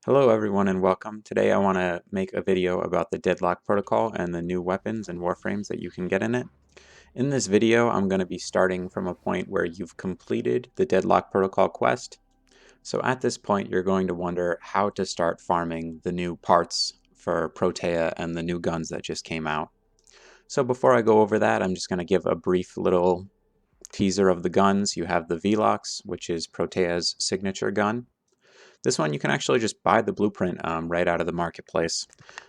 Hello everyone and welcome. Today I want to make a video about the Deadlock protocol and the new weapons and warframes that you can get in it. In this video I'm going to be starting from a point where you've completed the Deadlock protocol quest. So at this point you're going to wonder how to start farming the new parts for Protea and the new guns that just came out. So before I go over that, I'm just going to give a brief little teaser of the guns. You have the Velox, which is Protea's signature gun. This one you can actually just buy the blueprint right out of the marketplace.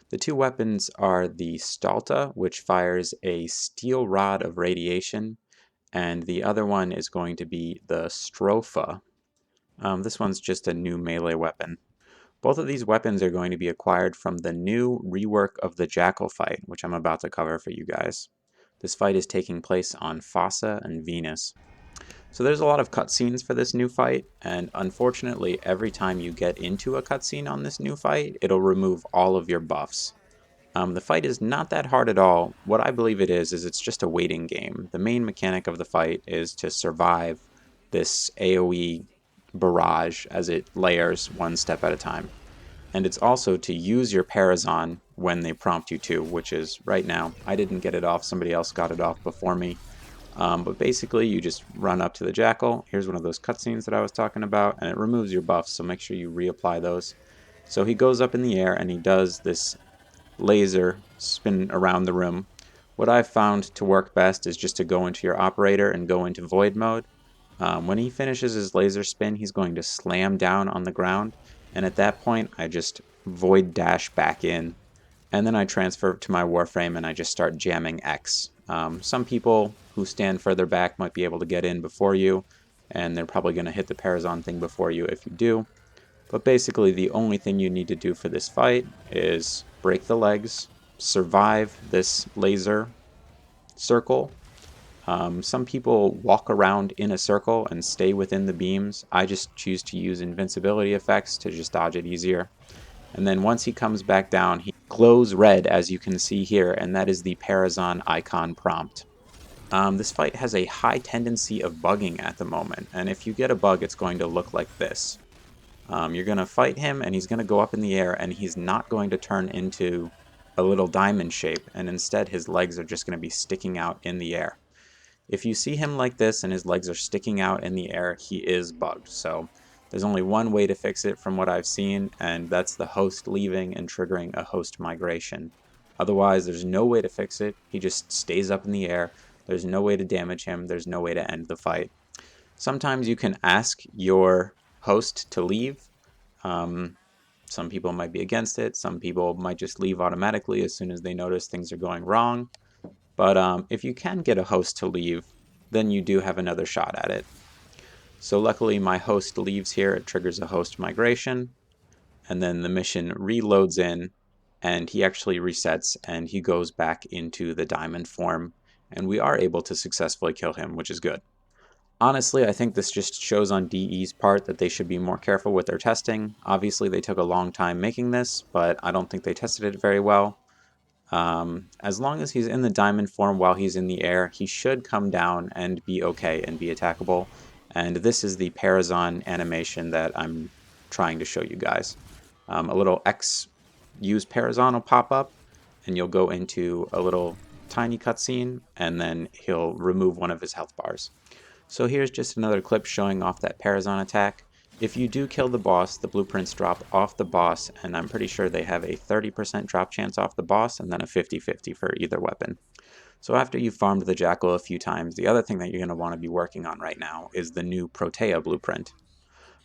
The two weapons are the Stahlta, which fires a steel rod of radiation, and the other one is going to be the Stropha. This one's just a new melee weapon. Both of these weapons are going to be acquired from the new rework of the Jackal fight, which I'm about to cover for you guys. This fight is taking place on Fossa and Venus. So there's a lot of cutscenes for this new fight, and unfortunately every time you get into a cutscene on this new fight, it'll remove all of your buffs. The fight is not that hard at all. What I believe it is it's just a waiting game. The main mechanic of the fight is to survive this AoE barrage as it layers one step at a time. And it's also to use your Parazon when they prompt you to, which is right now. I didn't get it off, somebody else got it off before me. But basically, you just run up to the Jackal. Here's one of those cutscenes that I was talking about, and it removes your buffs, so make sure you reapply those. So he goes up in the air, and he does this laser spin around the room. What I've found to work best is just to go into your operator and go into void mode. When he finishes his laser spin, he's going to slam down on the ground, and at that point, I just void dash back in, and then I transfer to my Warframe and I just start jamming X. Some people who stand further back might be able to get in before you, and they're probably going to hit the Parazon thing before you if you do. But basically the only thing you need to do for this fight is break the legs, survive this laser circle. Some people walk around in a circle and stay within the beams. I just choose to use invincibility effects to just dodge it easier. And then once he comes back down, he glows red, as you can see here, and that is the Parazon icon prompt. This fight has a high tendency of bugging at the moment, and if you get a bug, it's going to look like this. You're going to fight him, and he's going to go up in the air, and he's not going to turn into a little diamond shape, and instead his legs are just going to be sticking out in the air. If you see him like this and his legs are sticking out in the air, he is bugged. So there's only one way to fix it from what I've seen, and that's the host leaving and triggering a host migration. Otherwise, there's no way to fix it. He just stays up in the air. There's no way to damage him. There's no way to end the fight. Sometimes you can ask your host to leave. Some people might be against it. Some people might just leave automatically as soon as they notice things are going wrong. But if you can get a host to leave, then you do have another shot at it. So luckily my host leaves here, it triggers a host migration, and then the mission reloads in, and he actually resets, and he goes back into the diamond form, and we are able to successfully kill him, which is good. Honestly, I think this just shows on DE's part that they should be more careful with their testing. Obviously, they took a long time making this, but I don't think they tested it very well. As long as he's in the diamond form while he's in the air, he should come down and be okay and be attackable. And this is the Parazon animation that I'm trying to show you guys. A little X use Parazon will pop up, and you'll go into a little tiny cutscene, and then he'll remove one of his health bars. So here's just another clip showing off that Parazon attack. If you do kill the boss, the blueprints drop off the boss, and I'm pretty sure they have a 30% drop chance off the boss and then a 50-50 for either weapon. So after you've farmed the Jackal a few times, the other thing that you're going to want to be working on right now is the new Protea blueprint.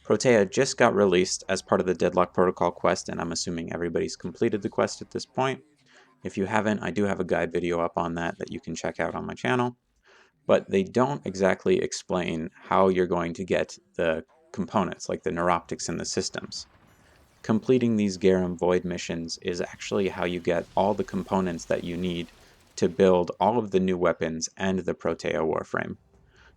Protea just got released as part of the Deadlock Protocol quest, and I'm assuming everybody's completed the quest at this point. If you haven't, I do have a guide video up on that you can check out on my channel. But they don't exactly explain how you're going to get the components, like the neuroptics in the systems. Completing these Granum Void missions is actually how you get all the components that you need to build all of the new weapons and the Protea Warframe.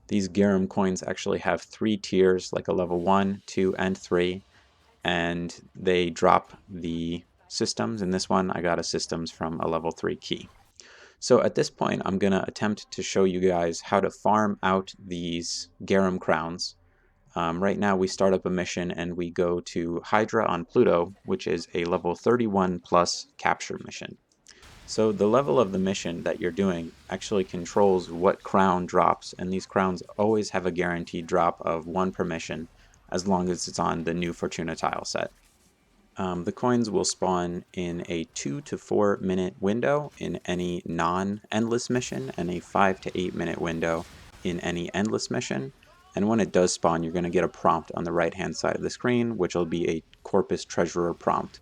These Granum coins actually have 3 tiers, like a level 1, 2, and 3, and they drop the systems. In this one, I got a systems from a level 3 key. So at this point, I'm going to attempt to show you guys how to farm out these Granum crowns. Right now we start up a mission and we go to Hydra on Pluto, which is a level 31 plus capture mission. So the level of the mission that you're doing actually controls what crown drops, and these crowns always have a guaranteed drop of 1 per mission as long as it's on the new Fortuna tile set. The coins will spawn in a 2 to 4 minute window in any non-endless mission and a 5 to 8 minute window in any endless mission. And when it does spawn, you're going to get a prompt on the right hand side of the screen, which will be a Corpus Treasurer prompt.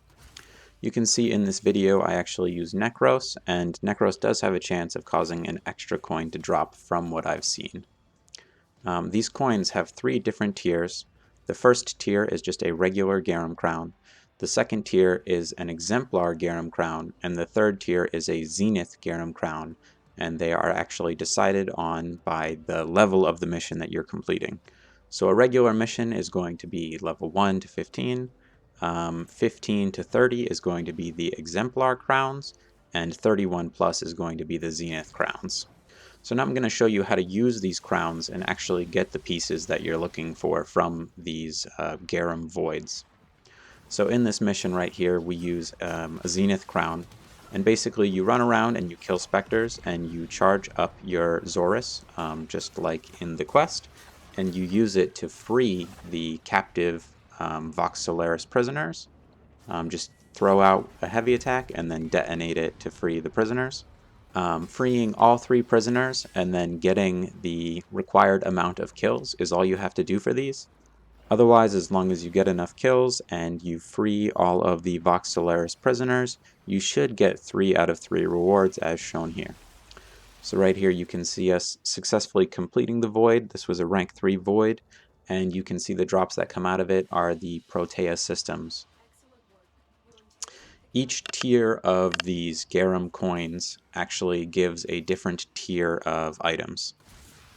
You can see in this video I actually use Necros, and Necros does have a chance of causing an extra coin to drop from what I've seen. These coins have 3 different tiers. The first tier is just a regular Garum crown. The second tier is an exemplar Garum crown, and the third tier is a zenith Garum crown, and they are actually decided on by the level of the mission that you're completing. So a regular mission is going to be level 1 to 15, 15 to 30 is going to be the exemplar crowns, and 31 plus is going to be the zenith crowns. So now I'm going to show you how to use these crowns and actually get the pieces that you're looking for from these Garum voids. So in this mission right here, we use a zenith crown, and basically you run around and you kill specters and you charge up your Zorus, just like in the quest, and you use it to free the captive Vox Solaris prisoners. Just throw out a heavy attack and then detonate it to free the prisoners. Freeing all 3 prisoners and then getting the required amount of kills is all you have to do for these. Otherwise, as long as you get enough kills and you free all of the Vox Solaris prisoners, you should get 3 out of 3 rewards as shown here. So right here you can see us successfully completing the void. This was a rank 3 void, and you can see the drops that come out of it are the Protea systems. Each tier of these Garum coins actually gives a different tier of items.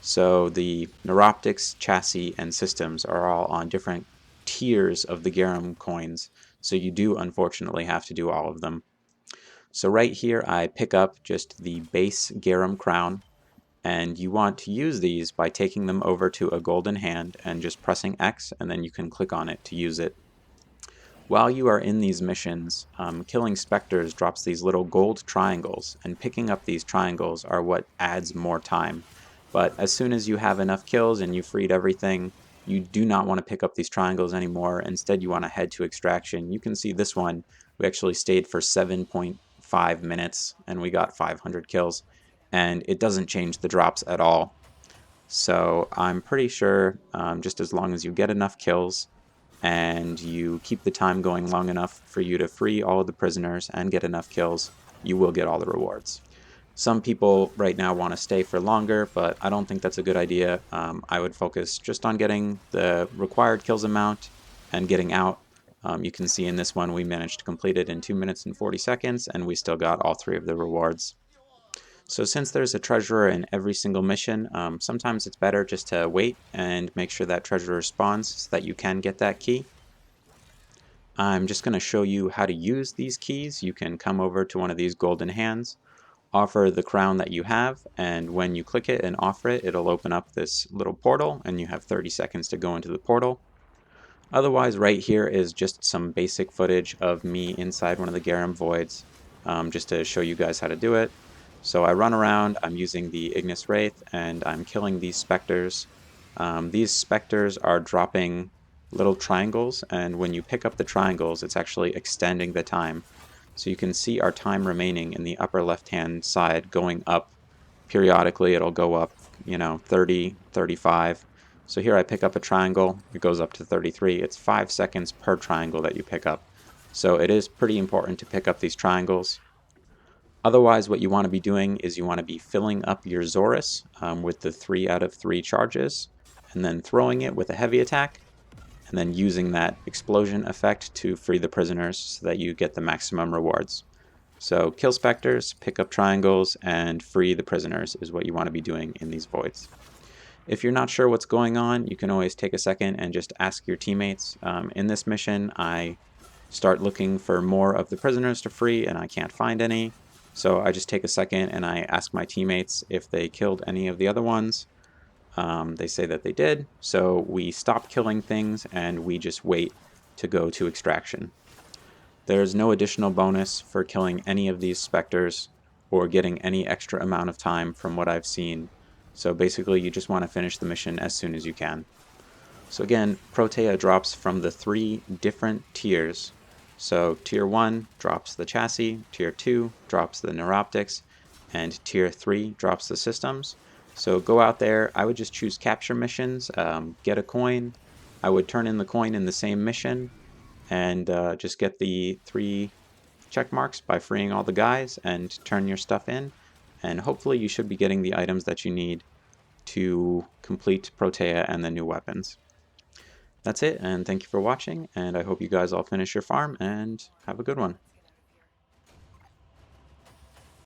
So the Neuroptics, Chassis, and Systems are all on different tiers of the Garum coins, so you do unfortunately have to do all of them. So right here I pick up just the base Garum crown, and you want to use these by taking them over to a golden hand and just pressing X, and then you can click on it to use it. While you are in these missions, killing specters drops these little gold triangles, and picking up these triangles are what adds more time. But as soon as you have enough kills and you freed everything, you do not want to pick up these triangles anymore. Instead, you want to head to extraction. You can see this one, we actually stayed for 7.5 minutes and we got 500 kills, and it doesn't change the drops at all. So I'm pretty sure just as long as you get enough kills and you keep the time going long enough for you to free all of the prisoners and get enough kills, you will get all the rewards. Some people right now want to stay for longer, but I don't think that's a good idea. I would focus just on getting the required kills amount and getting out. You can see in this one we managed to complete it in 2 minutes and 40 seconds, and we still got all 3 of the rewards. So since there's a treasurer in every single mission, sometimes it's better just to wait and make sure that treasurer spawns so that you can get that key. I'm just going to show you how to use these keys. You can come over to one of these golden hands, offer the crown that you have, and when you click it and offer it, it'll open up this little portal, and you have 30 seconds to go into the portal. Otherwise, right here is just some basic footage of me inside one of the Garum voids, just to show you guys how to do it. So I run around, I'm using the Ignis Wraith, and I'm killing these specters. These specters are dropping little triangles, and when you pick up the triangles, it's actually extending the time. So you can see our time remaining in the upper left-hand side going up periodically. It'll go up, 30, 35. So here I pick up a triangle, it goes up to 33. It's 5 seconds per triangle that you pick up. So it is pretty important to pick up these triangles. Otherwise, what you want to be doing is you want to be filling up your Zorus with the 3 out of 3 charges, and then throwing it with a heavy attack, and then using that explosion effect to free the prisoners so that you get the maximum rewards. So kill specters, pick up triangles, and free the prisoners is what you want to be doing in these voids. If you're not sure what's going on, you can always take a second and just ask your teammates. In this mission, I start looking for more of the prisoners to free, and I can't find any. So I just take a second and I ask my teammates if they killed any of the other ones. They say that they did, so we stop killing things and we just wait to go to extraction. There's no additional bonus for killing any of these specters or getting any extra amount of time from what I've seen, so basically you just want to finish the mission as soon as you can. So again, Protea drops from the 3 different tiers. So Tier 1 drops the chassis, Tier 2 drops the neuroptics, and Tier 3 drops the systems. So go out there, I would just choose capture missions, get a coin. I would turn in the coin in the same mission, and just get the 3 check marks by freeing all the guys and turn your stuff in. And hopefully you should be getting the items that you need to complete Protea and the new weapons. That's it, and thank you for watching, and I hope you guys all finish your farm and have a good one.